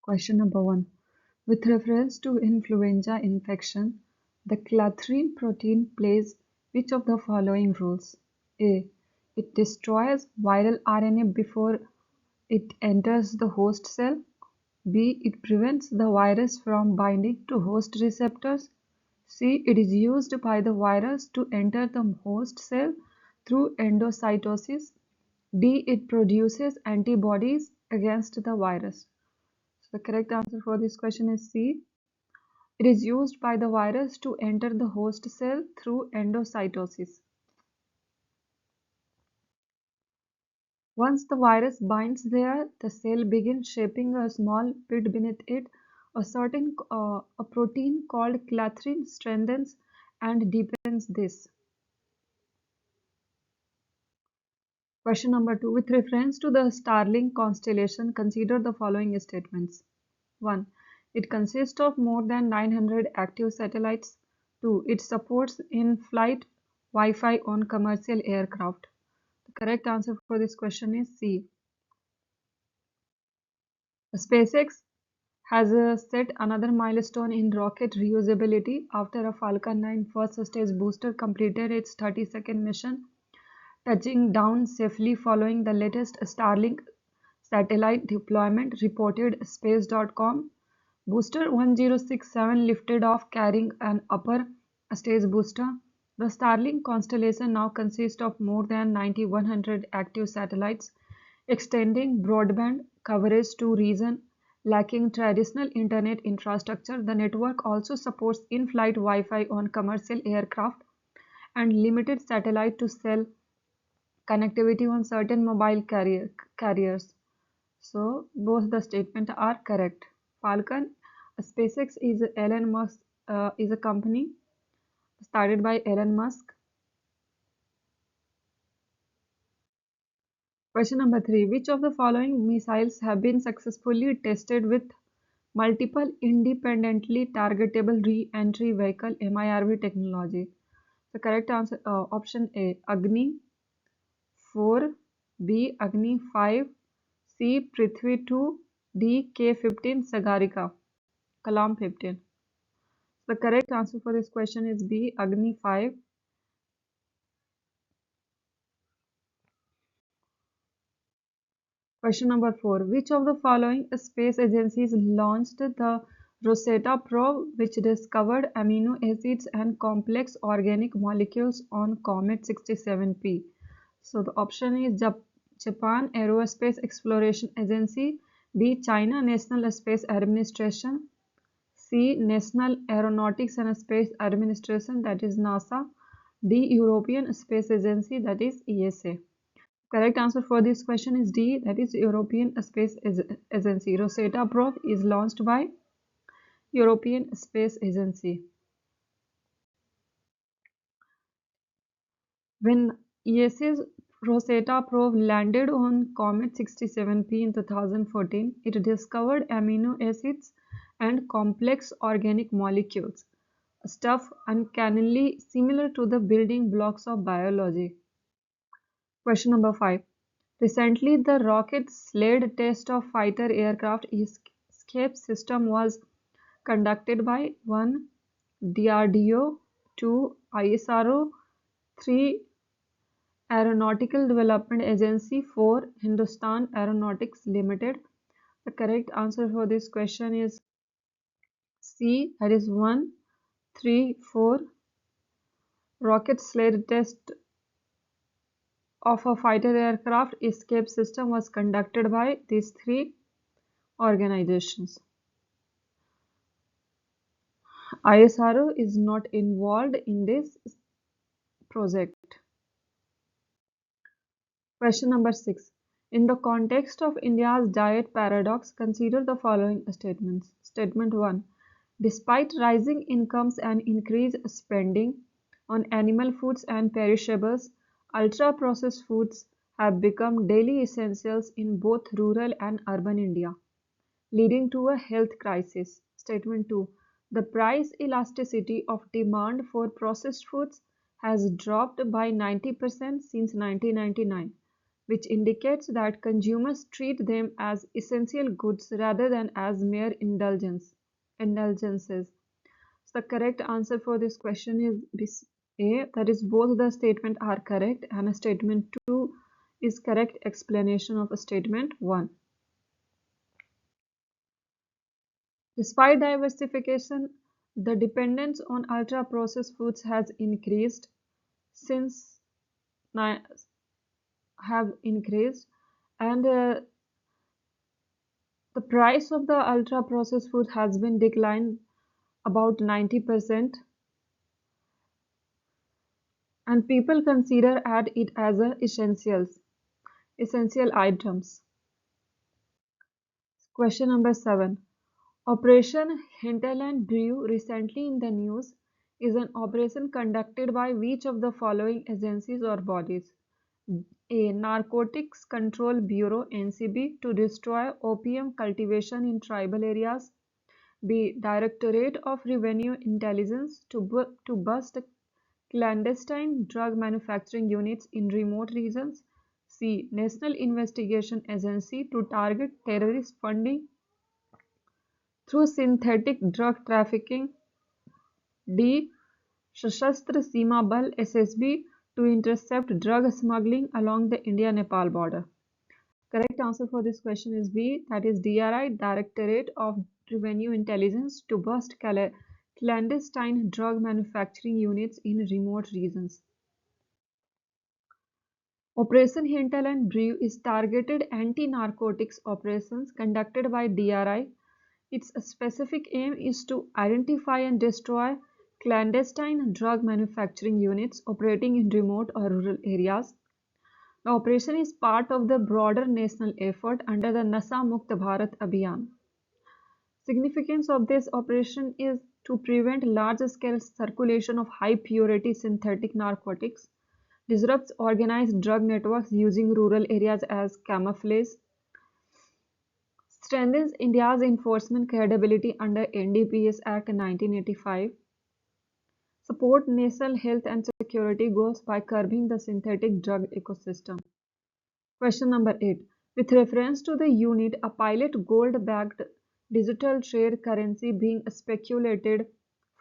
Question number 1. With reference to influenza infection, the clathrin protein plays which of the following roles? A. It destroys viral RNA before it enters the host cell. B. It prevents the virus from binding to host receptors. C. It is used by the virus to enter the host cell through endocytosis. D. It produces antibodies against the virus. So the correct answer for this question is C. It is used by the virus to enter the host cell through endocytosis. Once the virus binds there, the cell begins shaping a small pit beneath it. A protein called clathrin strengthens and deepens this. Question number 2. With reference to the Starlink constellation, consider the following statements. 1. It consists of more than 900 active satellites. 2. It supports in-flight Wi-Fi on commercial aircraft. The correct answer for this question is C. SpaceX has set another milestone in rocket reusability after a Falcon 9 first stage booster completed its 30-second mission, touching down safely following the latest Starlink satellite deployment, reported Space.com. Booster 1067 lifted off carrying an upper stage booster. The Starlink constellation now consists of more than 9,100 active satellites, extending broadband coverage to regions lacking traditional internet infrastructure. The network also supports in-flight Wi-Fi on commercial aircraft and limited satellite-to-cell connectivity on certain mobile carriers. So both the statements are correct. Falcon, SpaceX is Elon Musk is a company started by Elon Musk. Question number 3. Which of the following missiles have been successfully tested with multiple independently targetable re-entry vehicle MIRV technology? The correct answer option A Agni 4, B Agni 5, C Prithvi 2, D K-15 Sagarika, Kalam 15. The correct answer for this question is B Agni 5. Question number 4. Which of the following space agencies launched the Rosetta probe, which discovered amino acids and complex organic molecules on Comet 67P? So the option is Japan Aerospace Exploration Agency, B China National Space Administration, C National Aeronautics and Space Administration, that is NASA, D European Space Agency, that is ESA. Correct answer for this question is D, that is European Space Agency. Rosetta probe is launched by European Space Agency. When ESA's Rosetta probe landed on Comet 67P in 2014, it discovered amino acids and complex organic molecules, stuff uncannily similar to the building blocks of biology. Question number 5. Recently, the rocket sled test of fighter aircraft escape system was conducted by 1. DRDO, 2. ISRO, 3. Aeronautical Development Agency, 4. Hindustan Aeronautics Limited. The correct answer for this question is C, that is 1, 3, 4. Rocket sled test of a fighter aircraft escape system was conducted by these three organizations. ISRO is not involved in this project. Question number 6. In the context of India's diet paradox, consider the following statements. Statement 1. Despite rising incomes and increased spending on animal foods and perishables, ultra-processed foods have become daily essentials in both rural and urban India, leading to a health crisis. Statement 2. The price elasticity of demand for processed foods has dropped by 90% since 1999. which indicates that consumers treat them as essential goods rather than as mere indulgences. So the correct answer for this question is A, that is both the statement are correct and a statement 2 is correct explanation of a statement 1. Despite diversification, the dependence on ultra-processed foods has increased since have increased and the price of the ultra-processed food has been declined about 90% and people consider at it as a essential items. Question number 7. Operation Hinterland Brew, recently in the news, is an operation conducted by which of the following agencies or bodies? A. Narcotics Control Bureau (NCB) to destroy opium cultivation in tribal areas. B. Directorate of Revenue Intelligence to bust clandestine drug manufacturing units in remote regions. C. National Investigation Agency to target terrorist funding through synthetic drug trafficking. D. Sashastra Seema Bal (SSB) to intercept drug smuggling along the India-Nepal border. Correct answer for this question is B, that is DRI, Directorate of Revenue Intelligence to bust clandestine drug manufacturing units in remote regions. Operation Hinterland Brew is targeted anti-narcotics operations conducted by DRI. Its specific aim is to identify and destroy clandestine drug manufacturing units operating in remote or rural areas. The operation is part of the broader national effort under the Nasha Mukt Bharat Abhiyan. Significance of this operation is to prevent large-scale circulation of high-purity synthetic narcotics, disrupts organized drug networks using rural areas as camouflage, strengthens India's enforcement credibility under NDPS Act 1985, support national health and security goals by curbing the synthetic drug ecosystem. Question number 8. With reference to the unit, a pilot gold-backed digital trade currency being speculated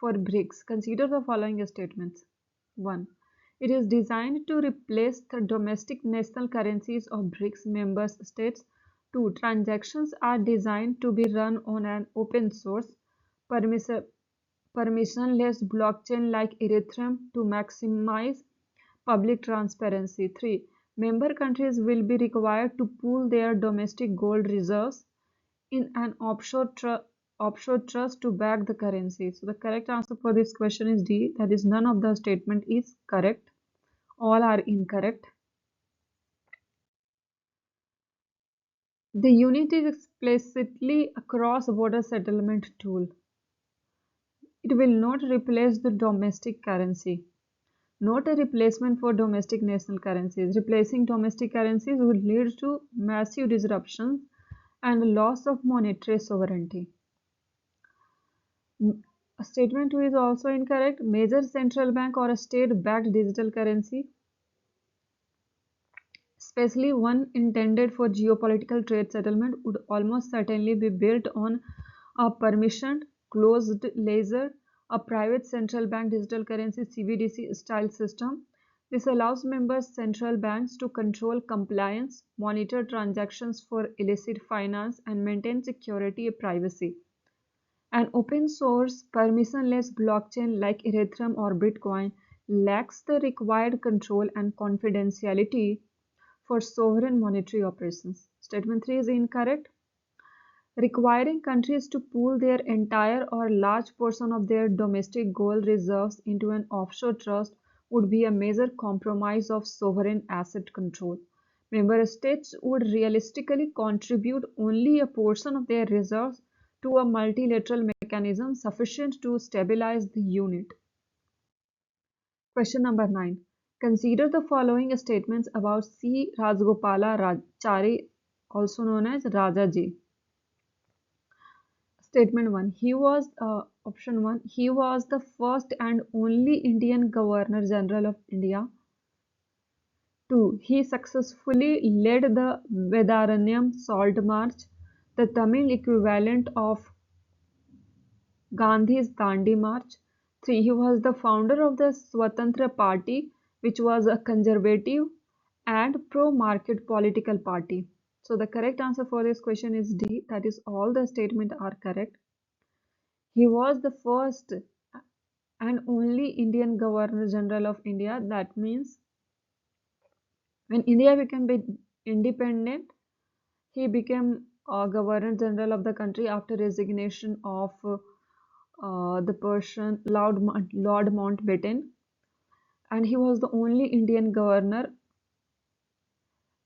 for BRICS, consider the following statements. 1. It is designed to replace the domestic national currencies of BRICS member states. 2. Transactions are designed to be run on an open source, permissionless blockchain like Ethereum to maximize public transparency. 3. Member countries will be required to pool their domestic gold reserves in an offshore trust to back the currency. So the correct answer for this question is D. That is, none of the statement is correct. All are incorrect. The unit is explicitly a cross-border settlement tool. It will not replace the domestic currency. Not a replacement for domestic national currencies. Replacing domestic currencies would lead to massive disruptions and loss of monetary sovereignty. Statement 2 is also incorrect. Major central bank or a state-backed digital currency, especially one intended for geopolitical trade settlement, would almost certainly be built on a permissioned, closed ledger, a private central bank digital currency CBDC style system. This allows members central banks to control compliance, monitor transactions for illicit finance, and maintain security and privacy. An open source, permissionless blockchain like Ethereum or Bitcoin lacks the required control and confidentiality for sovereign monetary operations. Statement 3 is incorrect. Requiring countries to pool their entire or large portion of their domestic gold reserves into an offshore trust would be a major compromise of sovereign asset control. Member states would realistically contribute only a portion of their reserves to a multilateral mechanism sufficient to stabilize the unit. Question number 9. Consider the following statements about C. Rajgopala Chari, also known as Rajaji. Statement 1. Option 1. He was the first and only Indian Governor General of India 2. He successfully led the Vedaranyam Salt March, the Tamil equivalent of Gandhi's Dandi March. 3. He was the founder of the Swatantra Party, which was a conservative and pro-market political party. So the correct answer for this question is D. That is, all the statements are correct. He was the first and only Indian Governor General of India. That means when India became independent, he became Governor General of the country after resignation of the Persian Lord Mountbatten, and he was the only Indian governor.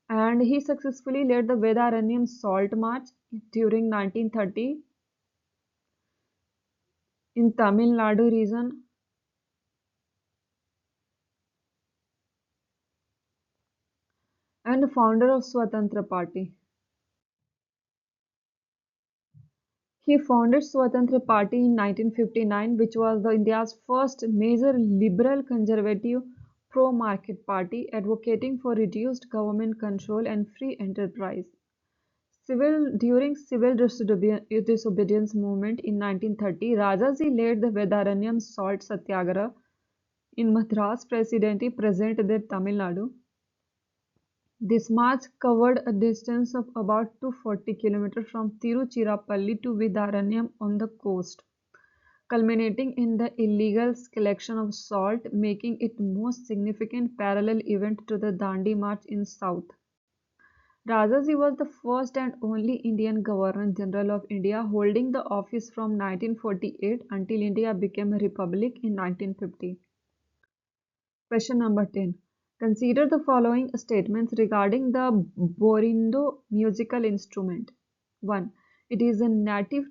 And he successfully led the Vedaranyam Salt March during 1930 in Tamil Nadu region, and the founder of Swatantra Party. He founded Swatantra Party in 1959, which was India's first major liberal conservative pro-market party advocating for reduced government control and free enterprise. During civil disobedience movement in 1930, Rajaji led the Vedaranyam Salt Satyagraha in Madras Presidency, present-day Tamil Nadu. This march covered a distance of about 240 km from Tiruchirappalli to Vedaranyam on the coast, culminating in the illegal collection of salt, making it the most significant parallel event to the Dandi March in South. Rajaji was the first and only Indian Governor General of India, holding the office from 1948 until India became a republic in 1950. Question number 10. Consider the following statements regarding the Borindo musical instrument. 1. It is native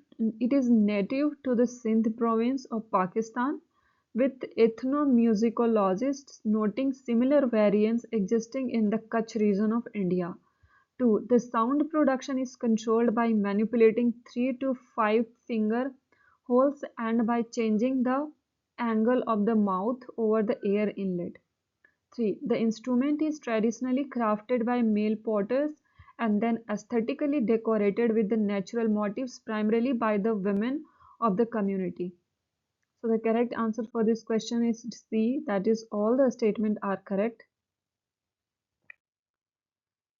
to the Sindh province of Pakistan, with ethnomusicologists noting similar variants existing in the Kutch region of India. 2. The sound production is controlled by manipulating 3 to 5 finger holes and by changing the angle of the mouth over the air inlet. 3. The instrument is traditionally crafted by male potters and then aesthetically decorated with the natural motifs primarily by the women of the community. So the correct answer for this question is C. That is, all the statements are correct.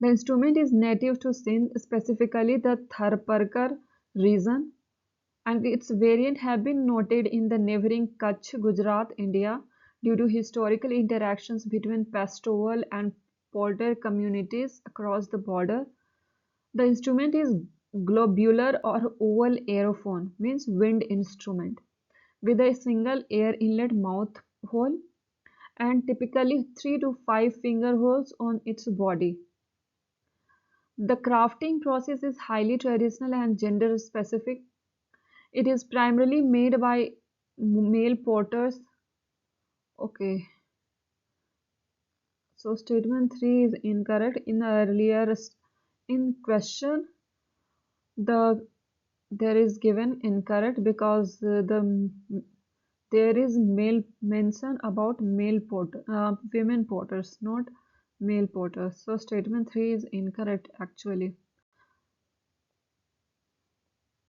The instrument is native to Sindh, specifically the Tharparkar region, and its variant have been noted in the neighboring Kutch, Gujarat, India, due to historical interactions between pastoral and potter communities across the border. The instrument is globular or oval aerophone, means wind instrument, with a single air inlet mouth hole and typically 3 to 5 finger holes on its body. The crafting process is highly traditional and gender specific. It is primarily made by male potters. Okay, so statement 3 is incorrect. In the earlier in question, the there is given incorrect because there is male mention about women potters, not male potters. So statement 3 is incorrect actually.